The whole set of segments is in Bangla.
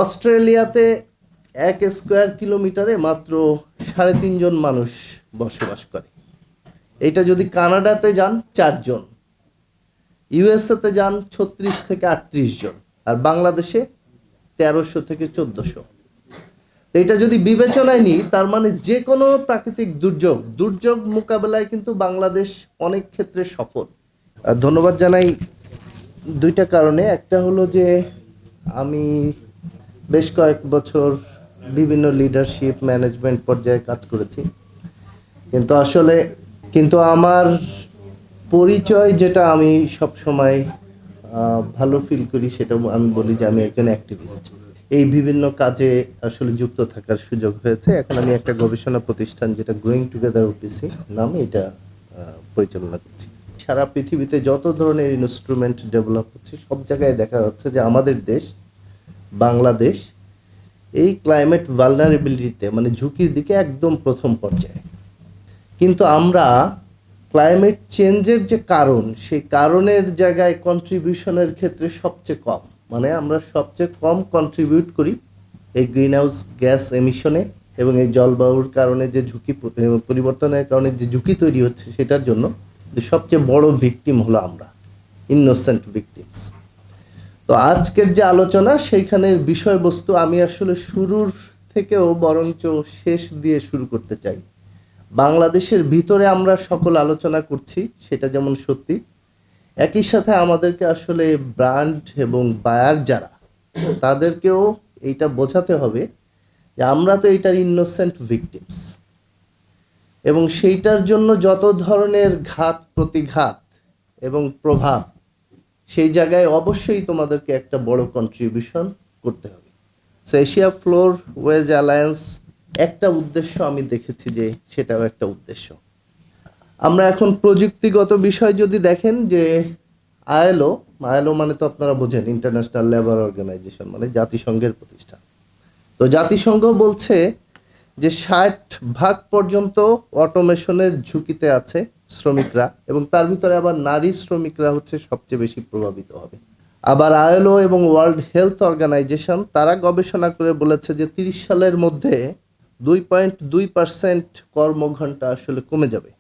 অস্ট্রেলিয়াতে 1 স্কয়ার কিলোমিটারে মাত্র 3.5 জন মানুষ বসবাস করে। এটা যদি কানাডাতে যান 4 জন, ইউএসএতে যান 36 থেকে 38 জন, আর বাংলাদেশে 1300 থেকে 1400। এটা যদি বিবেচনায় নিই, তার মানে যে কোনো প্রাকৃতিক দুর্যোগ মোকাবেলায় কিন্তু বাংলাদেশ অনেক ক্ষেত্রে সফল। ধন্যবাদ জানাই দুইটা কারণে। একটা হলো যে আমি বেশ কয়েক বছর বিভিন্ন লিডারশিপ ম্যানেজমেন্ট পর্যায়ে কাজ করেছি, কিন্তু আমার পরিচয় যেটা আমি সব সময় ভালো ফিল করি, সেটা আমি বলি যে আমি একজন অ্যাক্টিভিস্ট। এই বিভিন্ন কাজে আসলে যুক্ত থাকার সুযোগ হয়েছে। এখন আমি একটা গবেষণা প্রতিষ্ঠান, যেটা গ্রোয়িং টুগেদার ওপিসি নামে, এটা পরিচালনা করছি। সারা পৃথিবীতে যত ধরনের ইনস্ট্রুমেন্ট ডেভেলপ হচ্ছে, সব জায়গায় দেখা যাচ্ছে যে আমাদের দেশ বাংলাদেশ এই ক্লাইমেট ভালনারেবিলিটিতে, মানে ঝুঁকির দিকে একদম প্রথম পর্যায়ে। কিন্তু আমরা ক্লাইমেট চেঞ্জের যে কারণ, সেই কারণের জায়গায় কন্ট্রিবিউশনের ক্ষেত্রে সবচেয়ে কম, মানে আমরা সবচেয়ে কম কন্ট্রিবিউট করি এই গ্রিন হাউস গ্যাস এমিশনে, এবং এই জলবায়ুর কারণে যে ঝুঁকি, পরিবর্তনের কারণে যে ঝুঁকি তৈরি হচ্ছে, সেটার জন্য সবচেয়ে বড় ভিকটিম হলো আমরা, ইনোসেন্ট ভিকটিমস। তো আজকের যে আলোচনা, সেইখানের বিষয়বস্তু আমি আসলে শুরুর থেকেও বরঞ্চ শেষ দিয়ে শুরু করতে চাই। বাংলাদেশের ভিতরে আমরা সকল আলোচনা করছি, সেটা যেমন সত্যি, একই সাথে আমাদেরকে আসলে ব্র্যান্ড এবং বায়ার যারা, তাদেরকেও এইটা বোঝাতে হবে যে আমরা তো এইটার ইনোসেন্ট ভিকটিমস, এবং সেইটার জন্য যত ধরনের ঘাত প্রতিঘাত এবং প্রভাব, সেই জায়গায় অবশ্যই তোমাদেরকে একটা বড় কন্ট্রিবিউশন করতে হবে। এশিয়া ফ্লোর ওয়েজ অ্যালায়েন্স একটা উদ্দেশ্য আমি দেখেছি, যে সেটাও একটা উদ্দেশ্য। আমরা এখন প্রযুক্তিগত বিষয় যদি দেখেন, যে আইএলও মানে তো আপনারা বোঝেন, ইন্টারন্যাশনাল লেবার অর্গানাইজেশন, মানে জাতিসংঘের প্রতিষ্ঠান। তো জাতিসংঘ বলছে যে 60% পর্যন্ত অটোমেশনের ঝুঁকিতে আছে শ্রমিকরা, এবং তার ভিতরে আবার নারী শ্রমিকরা হচ্ছে সবচেয়ে বেশি প্রভাবিত হবে। আবার আইএলও এবং ওয়ার্ল্ড হেলথ অর্গানাইজেশন তারা গবেষণা করে বলেছে যে 30 সালের মধ্যে 2.2% কর্মঘণ্টা আসলে কমে যাবে।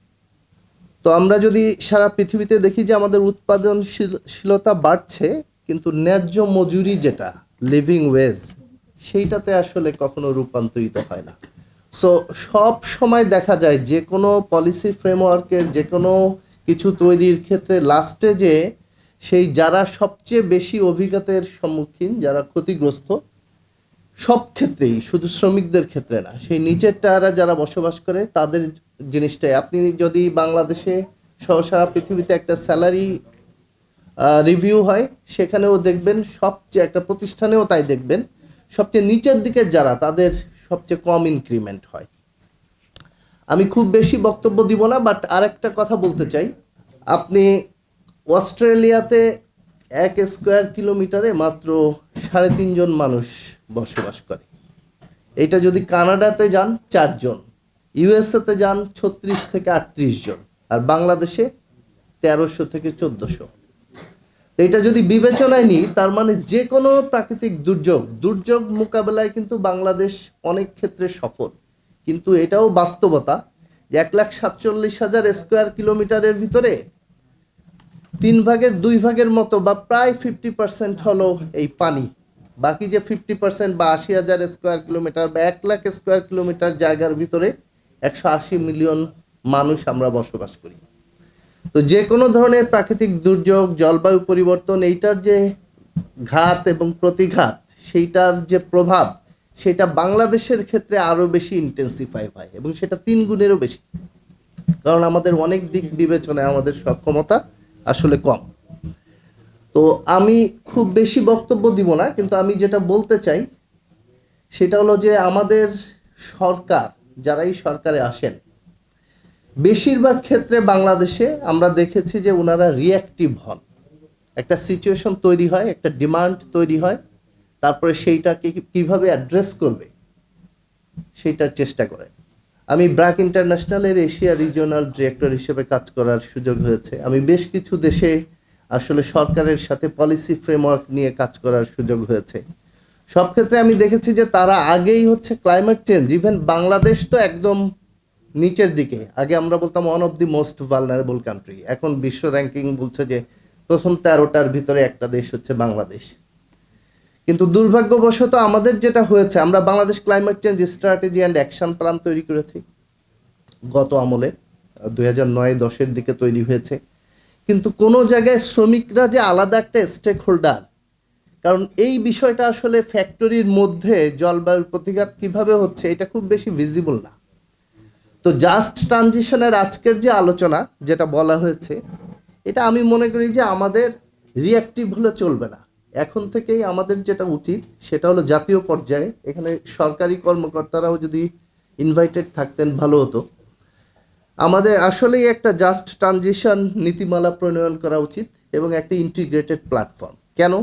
তো আমরা যদি সারা পৃথিবীতে দেখি যে আমাদের উৎপাদনশীলতা বাড়ছে, কিন্তু ন্যায্য মজুরি যেটা লিভিং ওয়েজ, সেইটাতে আসলে কখনো রূপান্তরিত হয় না। সো সব সময় দেখা যায় যে কোনো পলিসি ফ্রেমওয়ার্কের, যে কোনো কিছু তৈরির ক্ষেত্রে লাস্টে যে সেই যারা সবচেয়ে বেশি অভিঘাতের সম্মুখীন, যারা ক্ষতিগ্রস্ত, সব ক্ষেত্রেই, শুধু শ্রমিকদের ক্ষেত্রে না, সেই নিচের টায়ারা যারা বসবাস করে, তাদের জিনিসটাই। আপনি যদি বাংলাদেশে সহ সারা পৃথিবীতে একটা স্যালারি রিভিউ হয়, সেখানেও দেখবেন, সবচেয়ে একটা প্রতিষ্ঠানেও তাই দেখবেন, সবচেয়ে নিচের দিকে যারা, তাদের সবচেয়ে কম ইনক্রিমেন্ট হয়। আমি খুব বেশি বক্তব্য দিব না, বাট আরেকটা কথা বলতে চাই। আপনি অস্ট্রেলিয়াতে 1 স্কয়ার কিলোমিটারে মাত্র 3.5 জন মানুষ বসবাস করে। এটা যদি কানাডাতে যান 4 জন, ইউএসএতে যান 36 থেকে 38 জন, আর বাংলাদেশে 1300 থেকে 1400। এটা যদি বিবেচনায় নিই, তার মানে যে কোনো প্রাকৃতিক দুর্যোগ মোকাবেলায় কিন্তু বাংলাদেশ অনেক ক্ষেত্রে সফল। কিন্তু এটাও বাস্তবতা যে 1,47,000 স্কয়ার কিলোমিটারের ভিতরে 3/2 মতো, বা প্রায় 50% হলো এই পানি। বাকি যে 50% বা 80,000 স্কয়ার কিলোমিটার বা 1 লাখ স্কয়ার কিলোমিটার জায়গার ভিতরে 180 মিলিয়ন মানুষ আমরা বসবাস করি। তো যে কোনো ধরনের প্রাকৃতিক দুর্যোগ, জলবায়ু পরিবর্তন, এইটার যে ঘাত এবং প্রতিঘাত, সেইটার যে প্রভাব, সেটা বাংলাদেশের ক্ষেত্রে আরও বেশি ইন্টেন্সিফাই হয়, এবং সেটা 3 গুণেরও বেশি। কারণ আমাদের অনেক দিক বিবেচনায় আমাদের সক্ষমতা আসলে কম। তো আমি খুব বেশি বক্তব্য দিব না, কিন্তু আমি যেটা বলতে চাই সেটা হলো যে আমাদের সরকার, যারাই সরকারে আসেন, বেশিরভাগ ক্ষেত্রে বাংলাদেশে আমরা দেখেছি যে ওনারা রিঅ্যাক্টিভ হন। একটা সিচুয়েশন তৈরি হয়, একটা ডিমান্ড তৈরি হয়, তারপরে সেইটাকে কিভাবে অ্যাড্রেস করবে সেইটার চেষ্টা করে। আমি ব্র্যাক ইন্টারন্যাশনালের এশিয়া রিজিওনাল ডিরেক্টর হিসেবে কাজ করার সুযোগ হয়েছে। আমি বেশ কিছু দেশে আসলে সরকারের সাথে পলিসি ফ্রেমওয়ার্ক নিয়ে কাজ করার সুযোগ হয়েছে। সব ক্ষেত্রে আমি দেখেছি যে তারা আগেই হচ্ছে ক্লাইমেট চেঞ্জ, ইভেন বাংলাদেশ তো একদম নিচের দিকে, আগে আমরা বলতাম one of the most vulnerable country, এখন বিশ্ব র্যাঙ্কিং বলছে যে প্রথম 13টার ভিতরে একটা দেশ হচ্ছে বাংলাদেশ। কিন্তু দুর্ভাগ্যবশত আমাদের যেটা হয়েছে, আমরা Bangladesh climate change strategy and action plan তৈরি করেছি গত আমলে, 2009-10 দিকে তৈরি হয়েছে, কিন্তু কোনো জায়গায় শ্রমিকরা যে আলাদা একটা স্টেক হোল্ডার, কারণ এই বিষয়টা আসলে ফ্যাক্টরির মধ্যে জলবায়ুর প্রতিঘাত কিভাবে হচ্ছে এটা খুব বেশি ভিজিবল না। তো জাস্ট ট্রানজিশনের আজকের যে আলোচনা যেটা বলা হয়েছে, এটা আমি মনে করি যে আমাদের রিঅ্যাক্টিভ হলে চলবে না। এখন থেকেই আমাদের যেটা উচিত সেটা হলো জাতীয় পর্যায়ে, এখানে সরকারি কর্মকর্তারাও যদি ইনভাইটেড থাকতেন ভালো হতো, আমাদের আসলেই একটা জাস্ট ট্রানজিশন নীতিমালা প্রণয়ন করা উচিত এবং একটা ইন্টিগ্রেটেড প্ল্যাটফর্ম। কেন?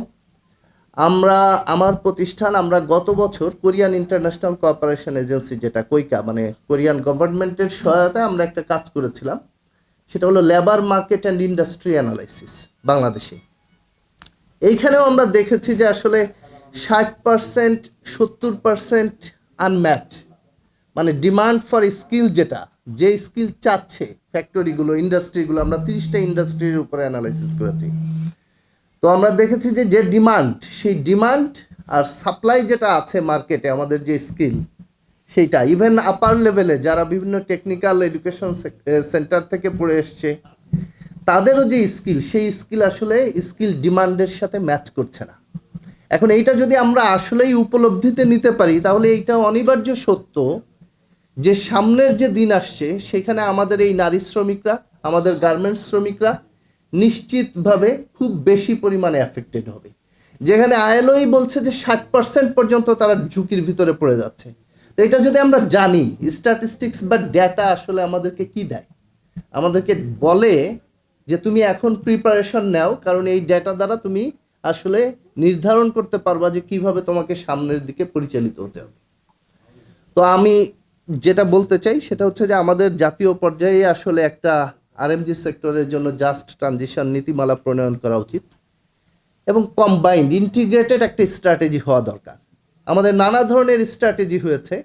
আমার প্রতিষ্ঠান, আমরা গত বছর কোরিয়ান ইন্টারন্যাশনাল কোঅপারেশন এজেন্সি, যেটা কোইকা, মানে কোরিয়ান গভর্নমেন্টের সহায়তায় আমরা একটা কাজ করেছিলাম, সেটা হলো labour market and industry analysis বাংলাদেশে। এইখানেও আমরা দেখেছি যে আসলে 60%, 70% আনম্যাচ, মানে ডিমান্ড ফর স্কিল, যেটা যে স্কিল চাচ্ছে ফ্যাক্টরিগুলো, ইন্ডাস্ট্রিগুলো, আমরা 30টা ইন্ডাস্ট্রির উপরে অ্যানালাইসিস করেছি। তো আমরা দেখেছি যে যে ডিমান্ড, সেই ডিমান্ড আর সাপ্লাই যেটা আছে মার্কেটে, আমাদের যে স্কিল, সেইটা ইভেন আপার লেভেলে যারা বিভিন্ন টেকনিক্যাল এডুকেশন সেন্টার থেকে পড়ে এসছে, তাদেরও যে স্কিল, সেই স্কিল আসলে স্কিল ডিমান্ডের সাথে ম্যাচ করছে না। এখন এইটা যদি আমরা আসলেই উপলব্ধিতে নিতে পারি, তাহলে এইটা অনিবার্য সত্য যে সামনের যে দিন আসছে সেখানে আমাদের এই নারী শ্রমিকরা, আমাদের গার্মেন্টস শ্রমিকরা নিশ্চিতভাবে খুব বেশি পরিমাণে অ্যাফেক্টেড হবে। যেখানে আইএলওই বলছে যে 60% পর্যন্ত তারা ঝুঁকির ভিতরে পড়ে যাচ্ছে। তো এটা যদি আমরা জানি, স্ট্যাটিস্টিক্স বা ডেটা আসলে আমাদেরকে কি দেয়? আমাদেরকে বলে যে তুমি এখন প্রিপারেশন নাও, কারণ এই ডেটা দ্বারা তুমি আসলে নির্ধারণ করতে পারবা যে কিভাবে তোমাকে সামনের দিকে পরিচালিত হতে হবে। তো আমি যেটা বলতে চাই সেটা হচ্ছে যে আমাদের জাতীয় পর্যায়ে আসলে একটা আরএমজি সেক্টরের জন্য জাস্ট ট্রানজিশন নীতিমালা প্রণয়ন করা উচিত এবং কম্বাইন্ড ইন্টিগ্রেটেড একটা স্ট্র্যাটেজি হওয়া দরকার। আমাদের নানা ধরনের স্ট্র্যাটেজি হয়েছে,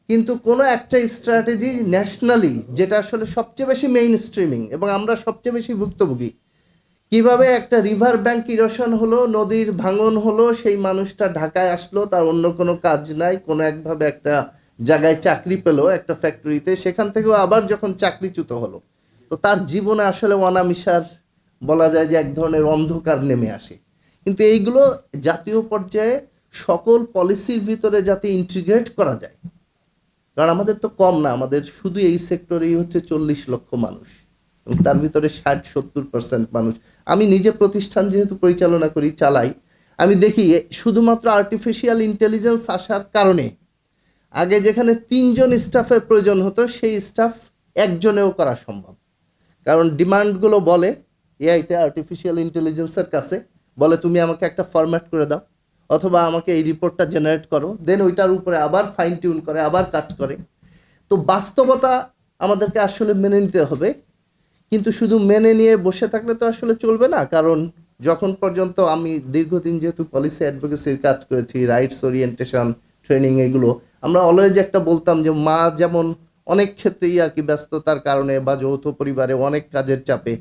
কিন্তু কোনো একটা স্ট্র্যাটেজি ন্যাশনালি, যেটা আসলে সবচেয়ে বেশি মেইন স্ট্রিমিং এবং আমরা সবচেয়ে বেশি ভুক্তভোগী, কিভাবে একটা রিভার ব্যাংক ইরোশন হলো, নদীর ভাঙন হলো, সেই মানুষটা ঢাকায় আসলো, তার অন্য কোনো কাজ নাই, কোনো একভাবে একটা জায়গায় চাকরি পেলো একটা ফ্যাক্টরিতে, সেখান থেকেও আবার যখন চাকরিচ্যুত হলো, তো তার জীবনে আসলে অনামিশার বলা যায় যে এক ধরনের অন্ধকার নেমে আসে। কিন্তু এইগুলো জাতীয় পর্যায়ে সকল পলিসির ভিতরে যাতে ইন্টিগ্রেট করা যায়, কারণ আমাদের তো কম না, আমাদের শুধু এই সেক্টরেই হচ্ছে 40 লক্ষ মানুষ এবং তার ভিতরে 60-70% মানুষ। আমি নিজে প্রতিষ্ঠান যেহেতু পরিচালনা করি, চালাই, আমি দেখি শুধুমাত্র আর্টিফিশিয়াল ইন্টেলিজেন্স আসার কারণে আগে যেখানে 3 জন স্টাফের প্রয়োজন হতো, সেই স্টাফ একজনেও করা সম্ভব। কারণ ডিমান্ডগুলো বলে এআইতে, আর্টিফিশিয়াল ইন্টেলিজেন্সের কাছে বলে তুমি আমাকে একটা ফরম্যাট করে দাও, অথবা আমাকে এই রিপোর্টটা জেনারেট করো, দেন ওইটার উপরে আবার ফাইন টিউন করে, আবার কাজ করে। তো বাস্তবতা আমাদেরকে আসলে মেনে নিতে হবে, কিন্তু শুধু মেনে নিয়ে বসে থাকলে তো আসলে চলবে না। কারণ যখন পর্যন্ত আমি দীর্ঘদিন যেহেতু পলিসি অ্যাডভোকেসির কাজ করেছি, রাইটস ওরিয়েন্টেশন ট্রেনিং, এগুলো আমরা অলওয়েজ একটা বলতাম যে মা যেমন অনেক ক্ষেত্রেই আর কি ব্যস্ততার কারণে বা যৌথ পরিবারে অনেক কাজের চাপে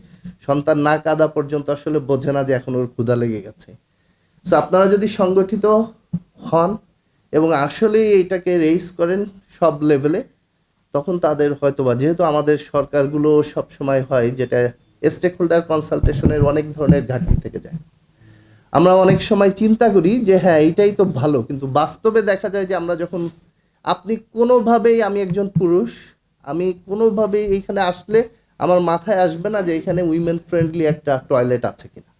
সন্তান না কাঁদা পর্যন্ত আসলে বোঝে না যে এখন ওর ক্ষুধা লেগে গেছে। সো আপনারা যদি সংগঠিত হন এবং আসলে এইটাকে রেইজ করেন সব লেভেলে, তখন তাদের হয়তোবা, যেহেতু আমাদের সরকারগুলো সব সময় হয় যেটা স্টেক হোল্ডার কনসালটেশনের অনেক ধরনের ঘাটতি থেকে যায়, আমরা অনেক সময় চিন্তা করি যে হ্যাঁ এইটাই তো ভালো, কিন্তু বাস্তবে দেখা যায় যে আমরা যখন, আপনি কোনোভাবেই, আমি একজন পুরুষ, আমি কোনোভাবেই এইখানে আসলে আমার মাথায় আসবে না যে এখানে উইমেন ফ্রেন্ডলি একটা টয়লেট আছে কিনা।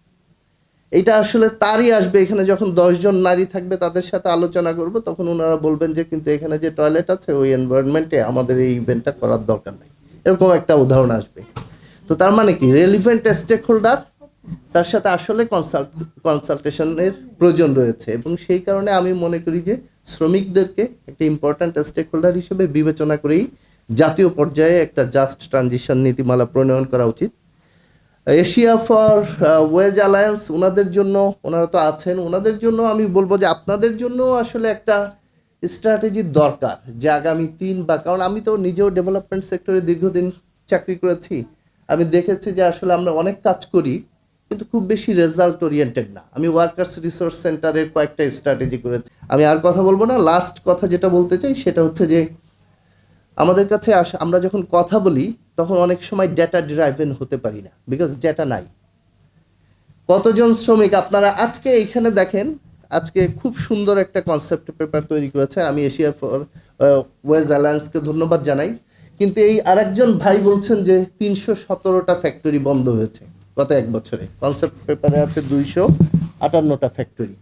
এইটা আসলে তারই আসবে এখানে যখন 10 জন নারী থাকবে, তাদের সাথে আলোচনা করব, তখন ওনারা বলবেন যে কিন্তু এখানে যে টয়লেট আছে ওই এনভায়রনমেন্টে আমাদের এই ইভেন্টটা করার দরকার নেই, এরকম একটা উদাহরণ আসবে। তো তার মানে কি, রেলিভেন্ট স্টেক হোল্ডার, তার সাথে আসলে কনসালটেশনের প্রয়োজন রয়েছে এবং সেই কারণে আমি মনে করি যে শ্রমিকদেরকে একটা ইম্পর্ট্যান্ট স্টেক হোল্ডার হিসেবে বিবেচনা করেই জাতীয় পর্যায়ে একটা জাস্ট ট্রানজিশন নীতিমালা প্রণয়ন করা উচিত। এশিয়া ফর ওয়েজ অ্যালায়েন্স, ওনাদের জন্য, ওনারা তো আছেন, ওনাদের জন্য আমি বলবো যে আপনাদের জন্য আসলে একটা স্ট্র্যাটেজির দরকার যে আগামী কারণ আমি তো নিজেও ডেভেলপমেন্ট সেক্টরে দীর্ঘদিন চাকরি করেছি। আমি দেখেছি যে আসলে আমরা অনেক কাজ করি কিন্তু খুব বেশি রেজাল্ট ওরিয়েন্টেড না। আমি ওয়ার্কার্স রিসোর্স সেন্টারের কয়েকটা স্ট্র্যাটেজি করেছি। আমি আর কথা বলবো না, লাস্ট কথা যেটা বলতে চাই সেটা হচ্ছে যে আমাদের কাছে আমরা যখন কথা বলি তখন অনেক সময় ডেটা ড্রাইভেন হতে পারি না, বিকজ ডেটা নাই। কতজন শ্রমিক আপনারা আজকে এইখানে দেখেন, আজকে খুব সুন্দর একটা কনসেপ্ট পেপার তৈরি করেছে, আমি এশিয়া ফর ওয়েজ অ্যালায়েন্সকে ধন্যবাদ জানাই। কিন্তু এই আরেকজন ভাই বলছেন যে 317টা ফ্যাক্টরি বন্ধ হয়েছে গত এক বছরে, কনসেপ্ট পেপারে আছে 258টা factory.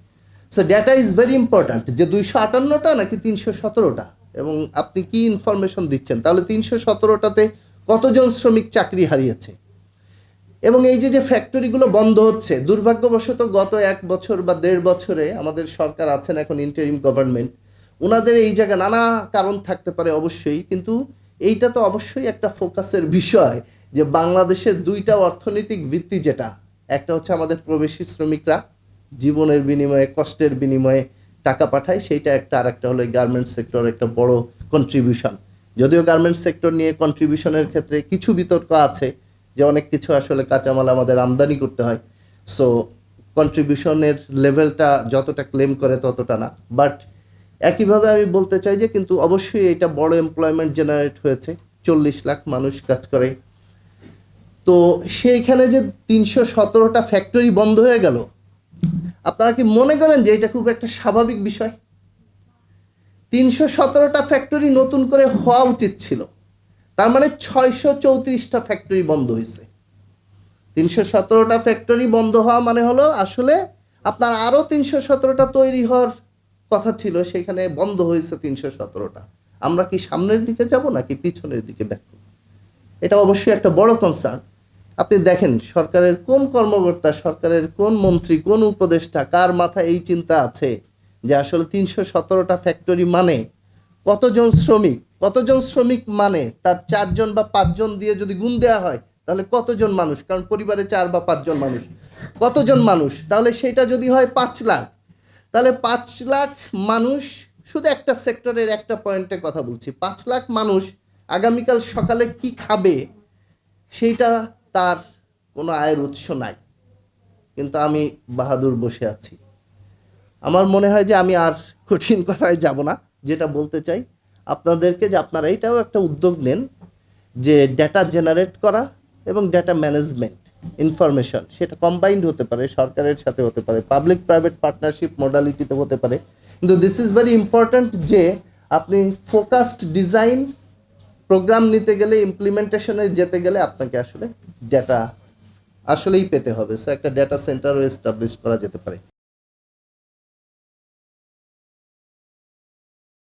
So data is very important, যে 258টা নাকি 317টা, এবং আপনি কি ইনফরমেশন দিচ্ছেন, তাহলে 317টাতে কতজন শ্রমিক চাকরি হারিয়েছে। এবং এই যে ফ্যাক্টরিগুলো বন্ধ হচ্ছে, দুর্ভাগ্যবশত গত 1 বছর বা 1.5 বছরে আমাদের সরকার আছেন এখন ইন্টারিম গভর্নমেন্ট, ওনাদের এই জায়গায় নানা কারণ থাকতে পারে অবশ্যই, কিন্তু এইটা তো অবশ্যই একটা ফোকাসের বিষয় যে বাংলাদেশের 2টা অর্থনৈতিক ভিত্তি, যেটা একটা হচ্ছে আমাদের প্রবাসী শ্রমিকরা জীবনের বিনিময়ে, কষ্টের বিনিময়ে টাকা পাঠায়, সেইটা একটা, আর একটা হলো গার্মেন্টস সেক্টর একটা বড় কন্ট্রিবিউশন। যদিও গার্মেন্টস সেক্টর নিয়ে কন্ট্রিবিউশনের ক্ষেত্রে কিছু বিতর্ক আছে, যে অনেক কিছু আসলে কাঁচামাল আমাদের আমদানি করতে হয়, সো কন্ট্রিবিউশনের লেভেলটা যতটা ক্লেম করে ততটা না। বাট একইভাবে আমি বলতে চাই যে কিন্তু অবশ্যই এটা বড় এমপ্লয়মেন্ট জেনারেট হয়েছে, 40 লাখ মানুষ কাজ করে। তো সেইখানে যে 317টা ফ্যাক্টরি বন্ধ হয়ে গেল, আপনারা কি মনে করেন যে এটা খুব একটা স্বাভাবিক বিষয়? 317টা ফ্যাক্টরি নতুন করে হওয়া উচিত ছিল, তার মানে 634টা ফ্যাক্টরি বন্ধ হয়েছে। 317টা ফ্যাক্টরি বন্ধ হওয়া মানে হলো আসলে আপনার আরও 317টা তৈরি হওয়ার কথা ছিল, সেখানে বন্ধ হয়েছে 317টা। আমরা কি সামনের দিকে যাব নাকি পিছনের দিকে ব্যাক করব? এটা অবশ্যই একটা বড় কনসার্ন। আপনি দেখেন সরকারের কোন কর্মকর্তা, সরকারের কোন মন্ত্রী, কোন উপদেষ্টা, কার মাথায় এই চিন্তা আছে যে আসলে 317টা ফ্যাক্টরি মানে কতজন শ্রমিক মানে তার 4জন বা 5জন দিয়ে যদি গুণ দেওয়া হয় তাহলে কতজন মানুষ, কারণ পরিবারে 4 বা 5জন মানুষ, কতজন মানুষ, তাহলে সেটা যদি হয় 5 লাখ, তাহলে 5 লাখ মানুষ, শুধু একটা সেক্টরের একটা পয়েন্টের কথা বলছি, 5 লাখ মানুষ আগামীকাল সকালে কি খাবে সেইটা তার কোনো আয়ের উৎস নাই, কিন্তু আমি বাহাদুর বসে আছি। আমার মনে হয় যে আমি আর কঠিন কথায় যাব না, যেটা বলতে চাই আপনাদেরকে যে আপনারা এটাও একটা উদ্যোগ নেন যে ডেটা জেনারেট করা এবং ডেটা ম্যানেজমেন্ট, ইনফরমেশন সেটা কম্বাইন্ড হতে পারে, সরকারের সাথে হতে পারে, পাবলিক প্রাইভেট পার্টনারশিপ মডালিটিতে হতে পারে, কিন্তু দিস ইজ ভেরি ইম্পর্ট্যান্ট যে আপনি ফোকাসড ডিজাইন প্রোগ্রাম নিতে গেলে, ইমপ্লিমেন্টেশনে যেতে গেলে আপনাকে আসলে ডেটা আসলেই পেতে হবে। সো একটা ডেটা সেন্টারও এস্টাবলিশ করা যেতে পারে।